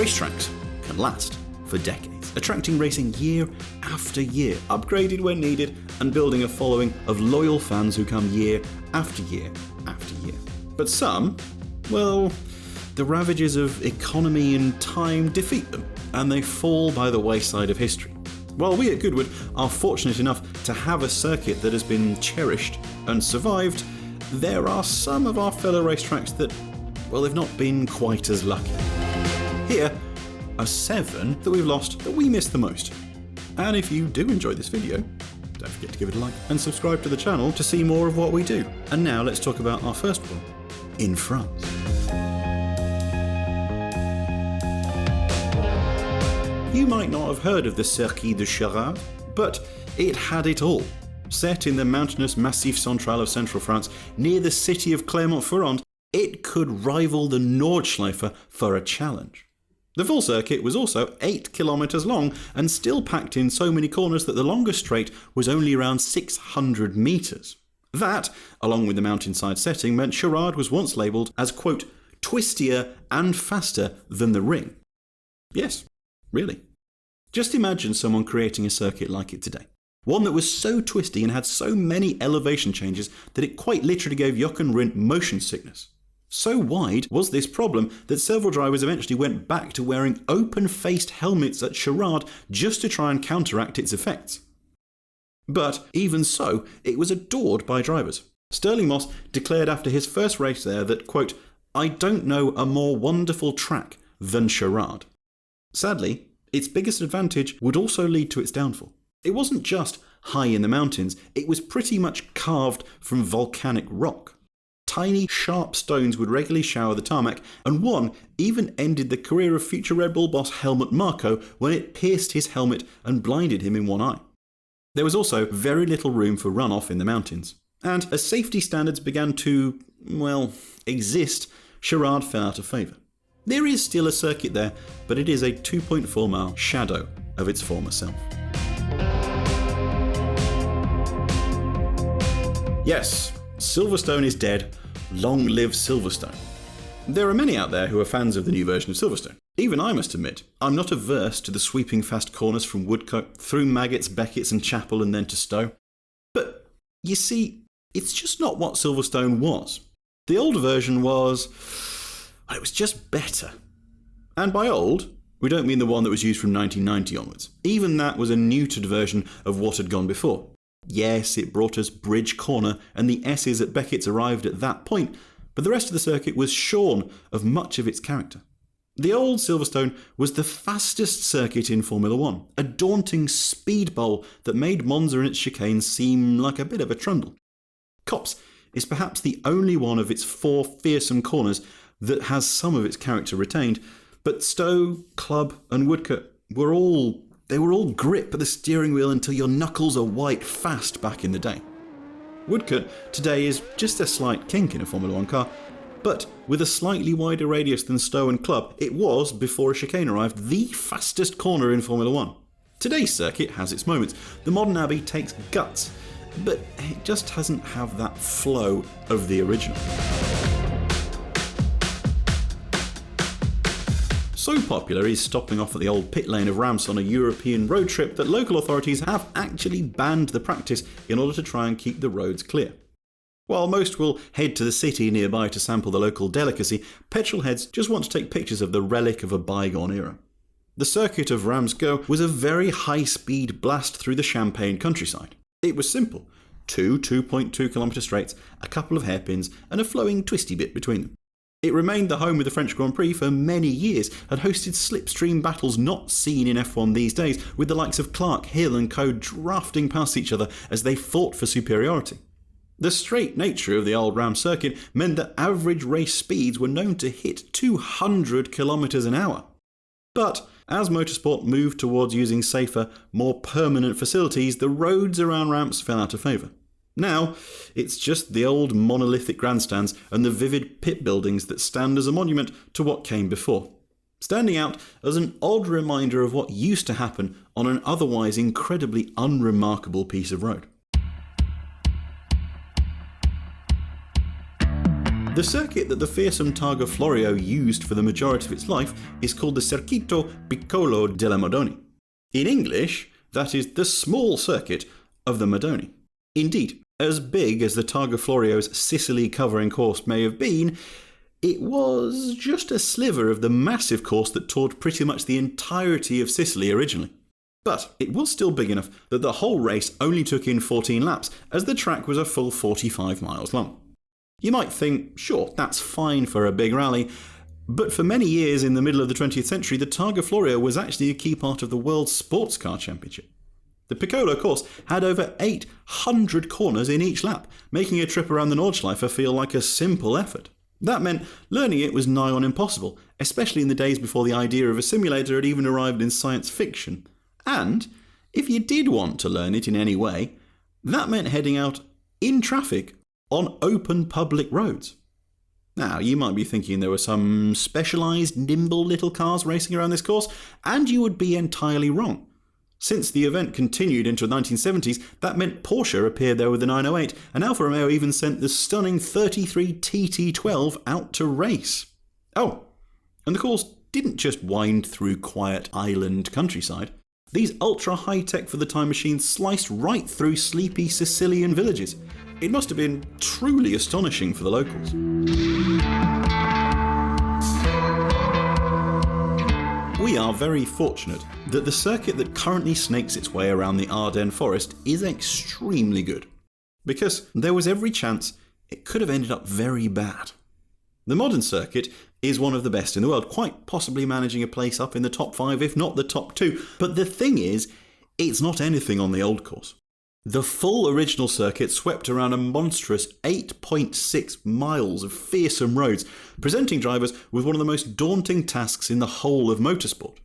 Racetracks can last for decades, attracting racing year after year, upgraded when needed, and building a following of loyal fans who come year after year after year. But some, well, the ravages of economy and time defeat them, and they fall by the wayside of history. While we at Goodwood are fortunate enough to have a circuit that has been cherished and survived, there are some of our fellow racetracks that, well, they've not been quite as lucky. Here are 7 that we've lost that we miss the most. And if you do enjoy this video, don't forget to give it a like and subscribe to the channel to see more of what we do. And now let's talk about our first one, in France. You might not have heard of the Circuit de Charade, but it had it all. Set in the mountainous Massif Central of central France, near the city of Clermont-Ferrand, it could rival the Nordschleife for a challenge. The full circuit was also 8 kilometres long and still packed in so many corners that the longest straight was only around 600 metres. That, along with the mountainside setting, meant Charade was once labelled as, quote, twistier and faster than the ring. Yes, really. Just imagine someone creating a circuit like it today. One that was so twisty and had so many elevation changes that it quite literally gave Jochen Rindt motion sickness. So wide was this problem that several drivers eventually went back to wearing open-faced helmets at Charade just to try and counteract its effects. But even so, it was adored by drivers. Stirling Moss declared after his first race there that, quote, "I don't know a more wonderful track than Charade." Sadly, its biggest advantage would also lead to its downfall. It wasn't just high in the mountains, it was pretty much carved from volcanic rock. Tiny, sharp stones would regularly shower the tarmac, and one even ended the career of future Red Bull boss Helmut Marko when it pierced his helmet and blinded him in one eye. There was also very little room for runoff in the mountains, and as safety standards began to, well, exist, Charade fell out of favour. There is still a circuit there, but it is a 2.4-mile shadow of its former self. Yes, Silverstone is dead. Long live Silverstone. There are many out there who are fans of the new version of Silverstone. Even I must admit, I'm not averse to the sweeping fast corners from Woodcote, through Maggots, Beckett's and Chapel and then to Stowe. But, you see, it's just not what Silverstone was. The old version was... well, it was just better. And by old, we don't mean the one that was used from 1990 onwards. Even that was a neutered version of what had gone before. Yes, it brought us Bridge Corner, and the S's at Beckett's arrived at that point, but the rest of the circuit was shorn of much of its character. The old Silverstone was the fastest circuit in Formula One, a daunting speed bowl that made Monza and its chicanes seem like a bit of a trundle. Copse is perhaps the only one of its 4 fearsome corners that has some of its character retained, but Stowe, Club and Woodcote were all grip at the steering wheel until your knuckles are white fast back in the day. Woodcote today is just a slight kink in a Formula 1 car, but with a slightly wider radius than Stowe and Club, it was, before a chicane arrived, the fastest corner in Formula 1. Today's circuit has its moments. The modern Abbey takes guts, but it just doesn't have that flow of the original. So popular is stopping off at the old pit lane of Reims on a European road trip that local authorities have actually banned the practice in order to try and keep the roads clear. While most will head to the city nearby to sample the local delicacy, petrolheads just want to take pictures of the relic of a bygone era. The circuit of Reims Go was a very high-speed blast through the Champagne countryside. It was simple. 2.2-kilometre straights, a couple of hairpins and a flowing twisty bit between them. It remained the home of the French Grand Prix for many years and hosted slipstream battles not seen in F1 these days, with the likes of Clark, Hill and co drafting past each other as they fought for superiority. The straight nature of the old Reims circuit meant that average race speeds were known to hit 200 kilometres an hour. But as motorsport moved towards using safer, more permanent facilities, the roads around Reims fell out of favour. Now, it's just the old monolithic grandstands and the vivid pit buildings that stand as a monument to what came before, standing out as an odd reminder of what used to happen on an otherwise incredibly unremarkable piece of road. The circuit that the fearsome Targa Florio used for the majority of its life is called the Circuito Piccolo della Modoni. In English, that is the small circuit of the Modoni. Indeed, as big as the Targa Florio's Sicily covering course may have been, it was just a sliver of the massive course that toured pretty much the entirety of Sicily originally. But it was still big enough that the whole race only took in 14 laps, as the track was a full 45 miles long. You might think, sure, that's fine for a big rally, but for many years in the middle of the 20th century, the Targa Florio was actually a key part of the World Sports Car Championship. The Piccolo course had over 800 corners in each lap, making a trip around the Nordschleife feel like a simple effort. That meant learning it was nigh on impossible, especially in the days before the idea of a simulator had even arrived in science fiction. And if you did want to learn it in any way, that meant heading out in traffic on open public roads. Now, you might be thinking there were some specialised, nimble little cars racing around this course, and you would be entirely wrong. Since the event continued into the 1970s, that meant Porsche appeared there with the 908, and Alfa Romeo even sent the stunning 33 TT12 out to race. Oh, and the course didn't just wind through quiet island countryside. These ultra high-tech for the time machines sliced right through sleepy Sicilian villages. It must have been truly astonishing for the locals. We are very fortunate that the circuit that currently snakes its way around the Ardennes forest is extremely good, because there was every chance it could have ended up very bad. The modern circuit is one of the best in the world, quite possibly managing a place up in the top 5, if not the top 2. But the thing is, it's not anything on the old course. The full original circuit swept around a monstrous 8.6 miles of fearsome roads, presenting drivers with one of the most daunting tasks in the whole of motorsport.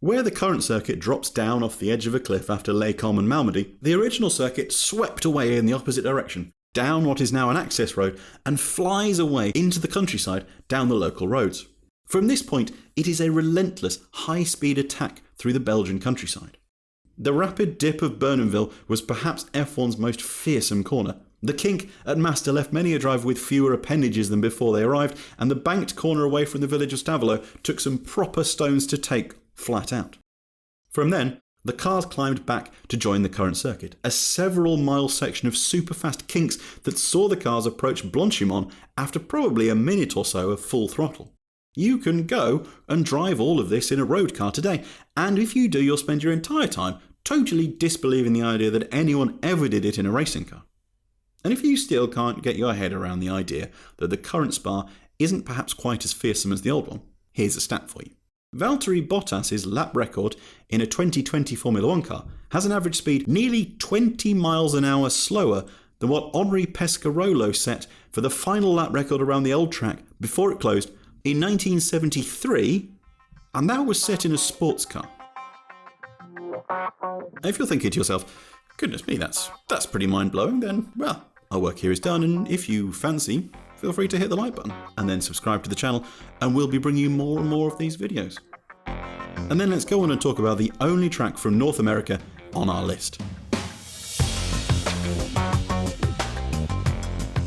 Where the current circuit drops down off the edge of a cliff after Les Combes and Malmedy, the original circuit swept away in the opposite direction, down what is now an access road, and flies away into the countryside down the local roads. From this point, it is a relentless, high-speed attack through the Belgian countryside. The rapid dip of Bournonville was perhaps F1's most fearsome corner. The kink at Master left many a driver with fewer appendages than before they arrived, and the banked corner away from the village of Stavelot took some proper stones to take flat out. From then, the cars climbed back to join the current circuit, a several-mile section of super-fast kinks that saw the cars approach Blanchimont after probably a minute or so of full throttle. You can go and drive all of this in a road car today, and if you do, you'll spend your entire time totally disbelieving the idea that anyone ever did it in a racing car. And if you still can't get your head around the idea that the current Spa isn't perhaps quite as fearsome as the old one, here's a stat for you. Valtteri Bottas's lap record in a 2020 Formula 1 car has an average speed nearly 20 miles an hour slower than what Henri Pescarolo set for the final lap record around the old track before it closed in 1973, and that was set in a sports car. If you're thinking to yourself, goodness me, that's pretty mind-blowing, then, well, our work here is done, and if you fancy, feel free to hit the like button, and then subscribe to the channel, and we'll be bringing you more and more of these videos. And then let's go on and talk about the only track from North America on our list.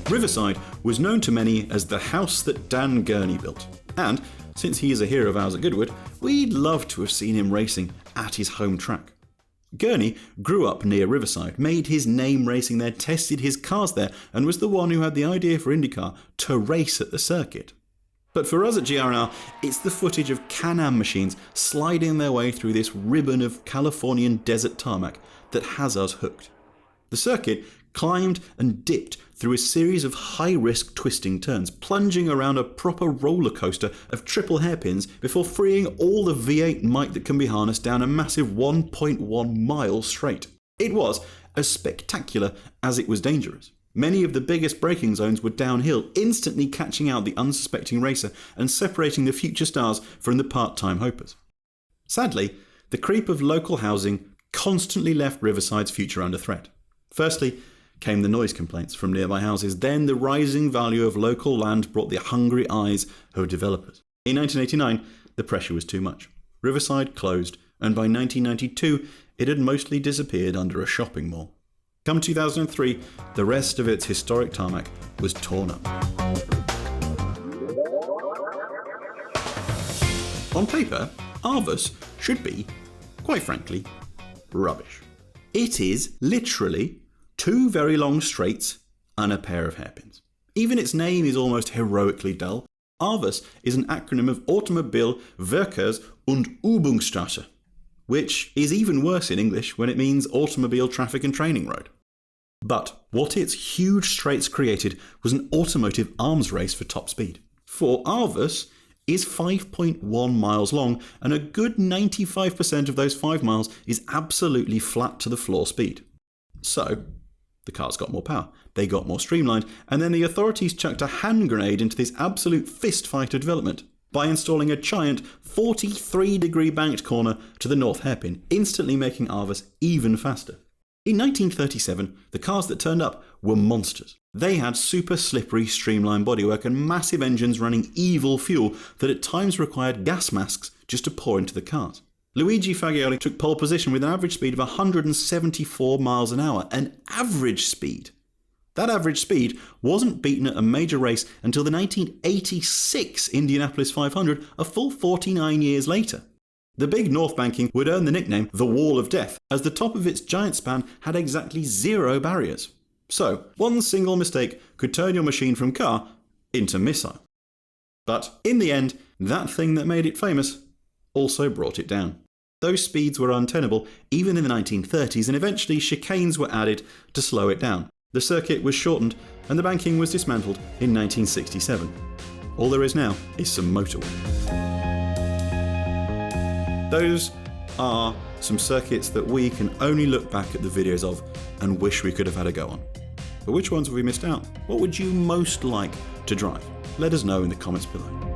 Riverside was known to many as the house that Dan Gurney built, and since he is a hero of ours at Goodwood, we'd love to have seen him racing at his home track. Gurney grew up near Riverside, made his name racing there, tested his cars there, and was the one who had the idea for IndyCar to race at the circuit. But for us at GRNR, it's the footage of Can-Am machines sliding their way through this ribbon of Californian desert tarmac that has us hooked. The circuit climbed and dipped through a series of high-risk twisting turns, plunging around a proper roller coaster of triple hairpins before freeing all the V8 might that can be harnessed down a massive 1.1 mile straight. It was as spectacular as it was dangerous. Many of the biggest braking zones were downhill, instantly catching out the unsuspecting racer and separating the future stars from the part-time hopers. Sadly, the creep of local housing constantly left Riverside's future under threat. Firstly, came the noise complaints from nearby houses. Then the rising value of local land brought the hungry eyes of developers. In 1989, the pressure was too much. Riverside closed, and by 1992, it had mostly disappeared under a shopping mall. Come 2003, the rest of its historic tarmac was torn up. On paper, Arvos should be, quite frankly, rubbish. It is literally 2 very long straights and a pair of hairpins. Even its name is almost heroically dull. Arvos is an acronym of Automobil Verkehrs- und Übungsstraße, which is even worse in English when it means Automobile Traffic and Training Road. But what its huge straights created was an automotive arms race for top speed. For Arvos is 5.1 miles long, and a good 95% of those 5 miles is absolutely flat to the floor speed. So, the cars got more power, they got more streamlined, and then the authorities chucked a hand grenade into this absolute fist fight of development by installing a giant 43-degree banked corner to the north hairpin, instantly making Arvos even faster. In 1937, the cars that turned up were monsters. They had super slippery streamlined bodywork and massive engines running evil fuel that at times required gas masks just to pour into the cars. Luigi Fagioli took pole position with an average speed of 174 miles an hour, an average speed. That average speed wasn't beaten at a major race until the 1986 Indianapolis 500, a full 49 years later. The big north banking would earn the nickname the Wall of Death, as the top of its giant span had exactly 0 barriers. So, one single mistake could turn your machine from car into missile. But in the end, that thing that made it famous also brought it down. Those speeds were untenable even in the 1930s, and eventually chicanes were added to slow it down. The circuit was shortened and the banking was dismantled in 1967. All there is now is some motorway. Those are some circuits that we can only look back at the videos of and wish we could have had a go on. But which ones have we missed out? What would you most like to drive? Let us know in the comments below.